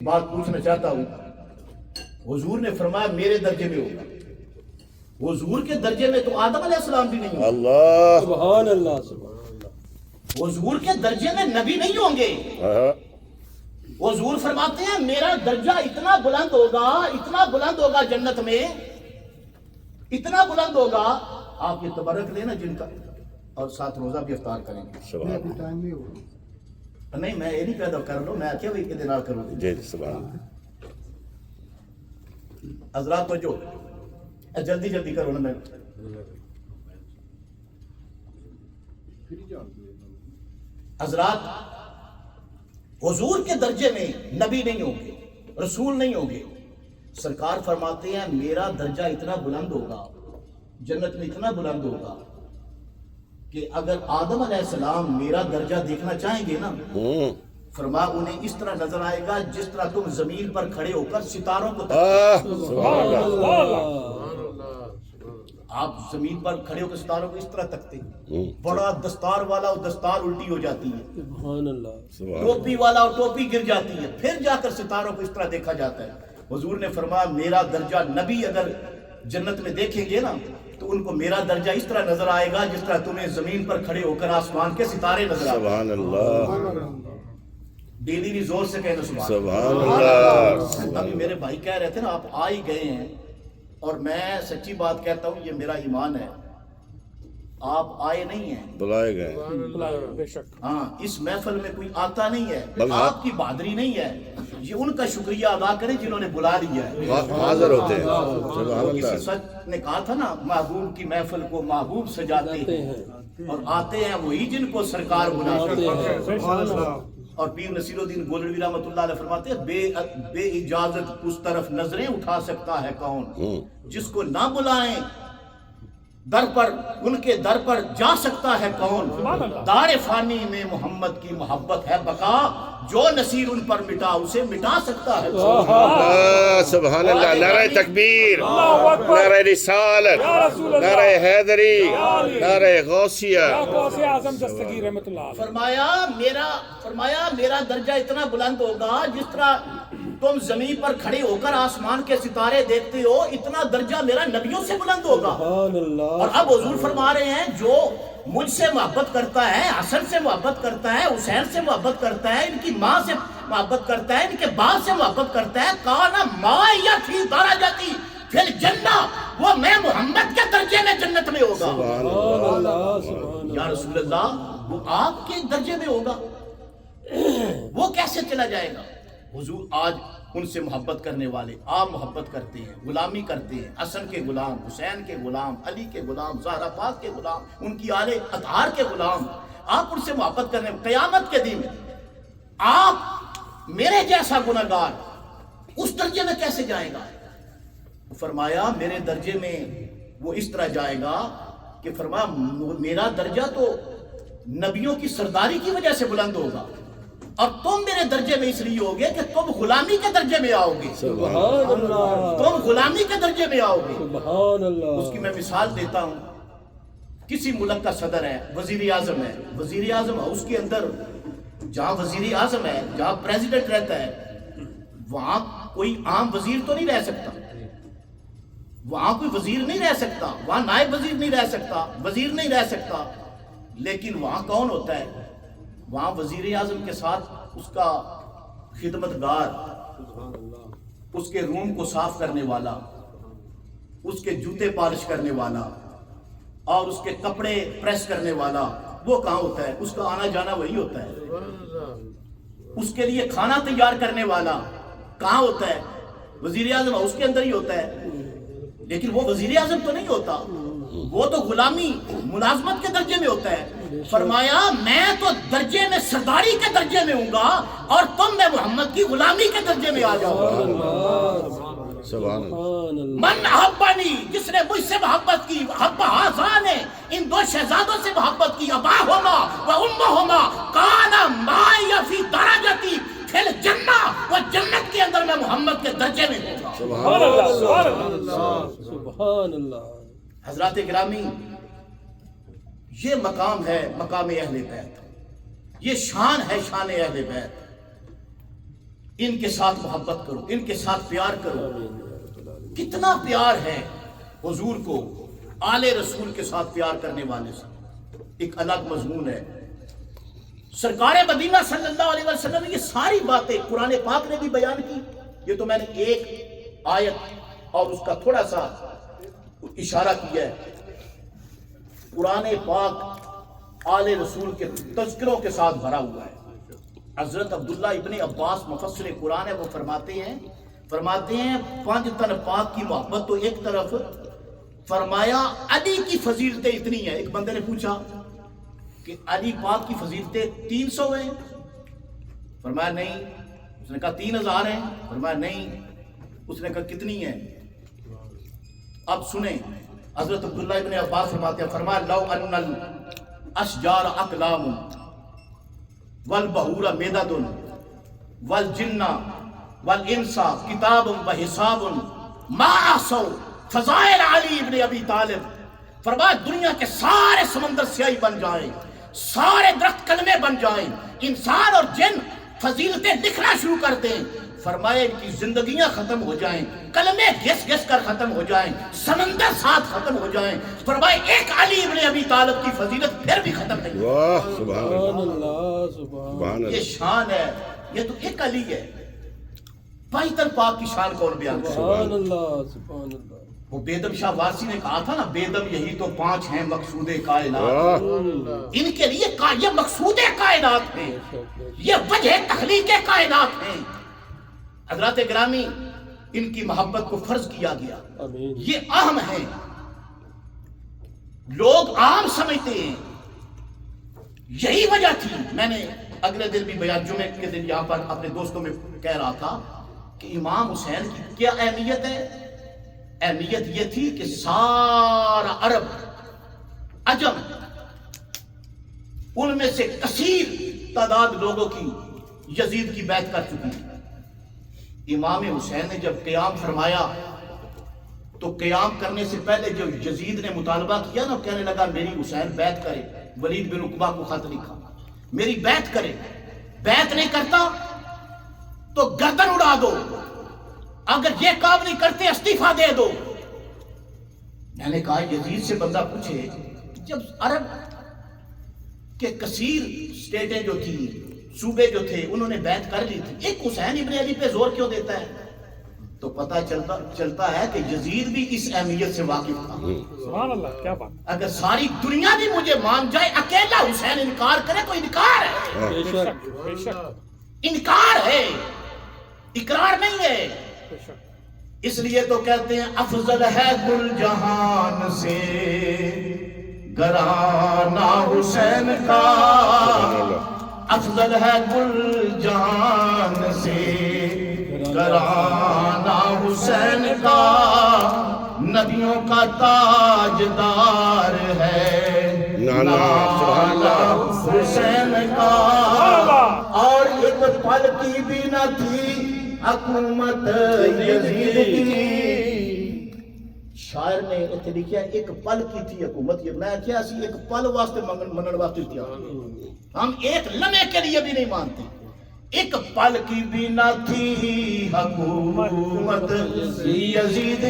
بات پوچھنا چاہتا ہوں. حضور نے فرمایا میرے درجے میں ہوگا. حضور کے درجے میں تو آدم علیہ السلام بھی نہیں ہوں. اللہ سبحان اللہ سبحان اللہ. حضور کے درجے میں نبی نہیں ہوں گے. حضور فرماتے ہیں میرا درجہ اتنا بلند ہوگا جنت میں، اتنا بلند ہوگا. آپ یہ تبرک لینا جن کا، اور ساتھ روزہ بھی افطار کریں گے. نہیں میں یہ نہیں پیدا کر لوں، میں کیا وہی کے دن کروں. جی سبحان اللہ. حضرات توجہ، جلدی جلدی کرو نا. میں حضرات حضور کے درجے میں نبی نہیں ہوں گے، رسول نہیں ہوں گے. سرکار فرماتے ہیں میرا درجہ اتنا بلند ہوگا جنت میں، اتنا بلند ہوگا کہ اگر آدم علیہ السلام میرا درجہ دیکھنا چاہیں گے نا، فرما انہیں اس طرح نظر آئے گا جس طرح تم زمین پر کھڑے ہو کر ستاروں کو سبحان اللہ. آپ زمین پر کھڑے ہو کر ستاروں کو اس طرح تکتے. بڑا دستار والا اور دستار الٹی ہو جاتی ہے، سبحان اللہ. ٹوپی والا اور ٹوپی گر جاتی ہے، پھر جا کر ستاروں کو اس طرح دیکھا جاتا ہے. حضور نے فرمایا میرا درجہ نبی اگر جنت میں دیکھیں گے نا تو ان کو میرا درجہ اس طرح نظر آئے گا جس طرح تمہیں زمین پر کھڑے ہو کر آسمان کے ستارے نظر آئے. سبحان اللہ دینی بھی زور سے کہنا سبحان اللہ. ابھی میرے بھائی کہہ رہے تھے نا آپ آ ہی گئے ہیں، اور میں سچی بات کہتا ہوں یہ میرا ایمان ہے، آپ آئے نہیں ہیں، بلائے گئے. بے شک. ہاں اس محفل میں کوئی آتا نہیں ہے، بل آپ کی بہادری نہیں ہے، یہ ان کا شکریہ ادا کریں جنہوں نے بلا لیا ہے. حاضر ہوتے ہیں. سبحان کسی اللہ. سچ نے کہا تھا نا محبوب کی محفل کو محبوب سجاتے ہیں اور آتے ہیں وہی جن کو سرکار بلاتے ہیں. اور پیر نصیر الدین گولڑوی رحمۃ اللہ علیہ فرماتے ہیں بے اجازت اس طرف نظریں اٹھا سکتا ہے کون، جس کو نہ بلائیں در پر ان کے در پر جا سکتا ہے کون. دار فانی میں محمد کی محبت ہے بقا، جو نصیر ان پر مٹا اسے مٹا سکتا ہے. سبحان اللہ. نعرہ تکبیر، نعرہ رسالت، نعرہ حیدری، نعرہ غوثیہ. اعظم دستگیر رحمۃ اللہ. فرمایا میرا درجہ اتنا بلند ہوگا جس طرح تم زمین پر کھڑے ہو کر آسمان کے ستارے دیکھتے ہو، اتنا درجہ میرا نبیوں سے بلند ہوگا. سبحان اللہ. اور اب حضور فرما رہے ہیں جو مجھ سے محبت کرتا ہے، حسن سے محبت کرتا ہے، حسین سے محبت کرتا ہے، ان کی ماں سے محبت کرتا ہے، ان کے باپ سے محبت کرتا ہے، کانا مایا فی درجتی فی الجنہ، وہ میں محمد کے درجے میں جنت میں ہوگا. سبحان اللہ سبحان یا رسول اللہ وہ آپ کے درجے میں ہوگا، وہ کیسے چلا جائے گا؟ حضور آج ان سے محبت کرنے والے آپ محبت کرتے ہیں، غلامی کرتے ہیں، حسن کے غلام، حسین کے غلام، علی کے غلام، زہرا پاک کے غلام، ان کی آل اطہار کے غلام. آپ ان سے محبت کرنے، قیامت کے دن آپ میرے جیسا گنہگار اس درجے میں کیسے جائے گا؟ فرمایا میرے درجے میں وہ اس طرح جائے گا کہ فرمایا میرا درجہ تو نبیوں کی سرداری کی وجہ سے بلند ہوگا، اور تم میرے درجے میں اس لیے ہوگے کہ تم غلامی کے درجے میں آؤ گے. سبحان اللہ. تم غلامی کے درجے میں آؤ گے. سبحان اللہ. اس کی میں مثال دیتا ہوں. کسی ملک کا صدر ہے، وزیر اعظم ہے، وزیر اعظم اس کے اندر جہاں وزیر اعظم ہے، جہاں پریزیڈنٹ رہتا ہے، وہاں کوئی عام وزیر تو نہیں رہ سکتا، وہاں کوئی وزیر نہیں رہ سکتا، وہاں نائب وزیر نہیں رہ سکتا، وزیر نہیں رہ سکتا. لیکن وہاں کون ہوتا ہے؟ وہاں وزیر اعظم کے ساتھ اس کا خدمتگار، اس کے روم کو صاف کرنے والا، اس کے جوتے پالش کرنے والا اور اس کے کپڑے پریس کرنے والا، وہ کہاں ہوتا ہے؟ اس کا آنا جانا وہی ہوتا ہے. اس کے لیے کھانا تیار کرنے والا کہاں ہوتا ہے؟ وزیر اعظم اس کے اندر ہی ہوتا ہے. لیکن وہ وزیر اعظم تو نہیں ہوتا، وہ تو غلامی ملازمت کے درجے میں ہوتا ہے. فرمایا میں تو درجے میں سرداری کے درجے میں ہوں گا اور تم میں محمد کی غلامی کے درجے میں آ جاؤ گا. سبحان اللہ. من احبنی، جس نے مجھ سے محبت کی، حب حاضان نے ان دو شہزادوں سے محبت کی، اباہما و امہما کانا معی فی درجتی فی الجنہ، وہ جنت کے اندر میں محمد کے درجے میں ہوں گا. سبحان اللہ. سبحان اللہ سبحان اللہ. حضرات گرامی، یہ مقام ہے مقام اہل بیت، یہ شان ہے شان اہل بیت. ان کے ساتھ محبت کرو، ان کے ساتھ پیار کرو. کتنا پیار ہے حضور کو آل رسول کے ساتھ پیار کرنے والے سے، ایک الگ مضمون ہے. سرکار مدینہ صلی اللہ علیہ وسلم نے یہ ساری باتیں قرآن پاک نے بھی بیان کی. یہ تو میں نے ایک آیت اور اس کا تھوڑا سا اشارہ کیا ہے. قرآن پاک آل رسول کے تذکروں کے ساتھ بھرا ہوا ہے. حضرت عبداللہ ابن عباس مفسر قرآن ہے، وہ فرماتے ہیں 5 تن پاک کی محبت تو ایک طرف، فرمایا علی کی فضیلتیں اتنی ہیں. ایک بندے نے پوچھا کہ علی پاک کی فضیلتیں 300 ہیں؟ فرمایا نہیں. اس نے کہا 3000 ہیں؟ فرمایا نہیں. اس نے کہا کتنی ہیں؟ اب سنیں حضرت عبداللہ ابن عباس فرماتے ہیں، فرمایا لو ان الاشجار اقلام والبحور مدد والجن والانس کتاب وحساب ما احصوا فضائل علی ابن ابی طالب. فرمایا دنیا کے سارے سمندر سیاہی بن جائیں، سارے درخت کلمے بن جائیں، انسان اور جن فضیلتیں لکھنا شروع کر دیں، فرمایا ان کی زندگیاں ختم ہو جائیں، کلمے گھس گھس کر ختم ہو جائیں، سمندر ساتھ ختم ہو جائیں، فرمایا ایک علی ابن ابی طالب کی فضیلت پھر بھی ختم نہیں. واہ سبحان سبحان اللہ اللہ سبحان سبحان یہ اللہ شان ہے. یہ تو ایک علی ہے. پائتن پاک کی شان کون بیان کرے؟ سبحان اللہ سبحان اللہ. وہ بیدم شاہ وارسی نے کہا تھا نا، بیدم یہی تو 5 ہیں مقصود کائنات. واہ ان کے لیے یہ مقصود کائنات ہیں، یہ وجہ تخلیق کائنات ہیں. حضرات گرامی، ان کی محبت کو فرض کیا گیا. آمین. یہ اہم ہے، لوگ عام سمجھتے ہیں. یہی وجہ تھی، میں نے اگلے دن بھی بیان جمعے کے دن یہاں پر اپنے دوستوں میں کہہ رہا تھا کہ امام حسین کی کیا اہمیت ہے. اہمیت یہ تھی کہ سارا عرب عجم، ان میں سے کثیر تعداد لوگوں کی یزید کی بیعت کر چکی تھی. امام حسین نے جب قیام فرمایا تو قیام کرنے سے پہلے جو یزید نے مطالبہ کیا نا، کہنے لگا میری حسین بیعت کرے. ولید بن عقبہ کو خط لکھا، میری بیعت کرے. بیعت نہیں کرتا تو گردن اڑا دو، اگر یہ کام نہیں کرتے استعفیٰ دے دو. میں نے کہا یزید سے بندہ پوچھے، جب عرب کے کثیر سٹیٹیں جو تھی، صوبے جو تھے، انہوں نے بیعت کر لی تھی، ایک حسین ابن علی پہ زور کیوں دیتا ہے؟ تو پتہ چلتا ہے کہ یزید بھی اس اہمیت سے واقف تھا. سبحان اللہ، کیا بات. اگر ساری دنیا بھی مجھے مان جائے، اکیلا حسین انکار کرے تو انکار ہے. بے شک بے شک انکار ہے، اقرار نہیں ہے. بے شک. اس لیے تو کہتے ہیں افضل ہے گل جہان سے گرانہ حسین کا، افضل ہے گل جہان سے گرانہ حسین کا، نبیوں کا تاجدار ہے نانا حسین کا. اور ایک پل کی بھی نہ تھی حکومت یزید کی. شاعر نے اتنے لکھا ایک پل کی تھی حکومت. یہ میں کیا سی ایک پل واسطے منن واسطے کیا، ہم ایک لمحے کے لیے بھی نہیں مانتے. ایک پل کی بھی نہ تھی حکومت یزید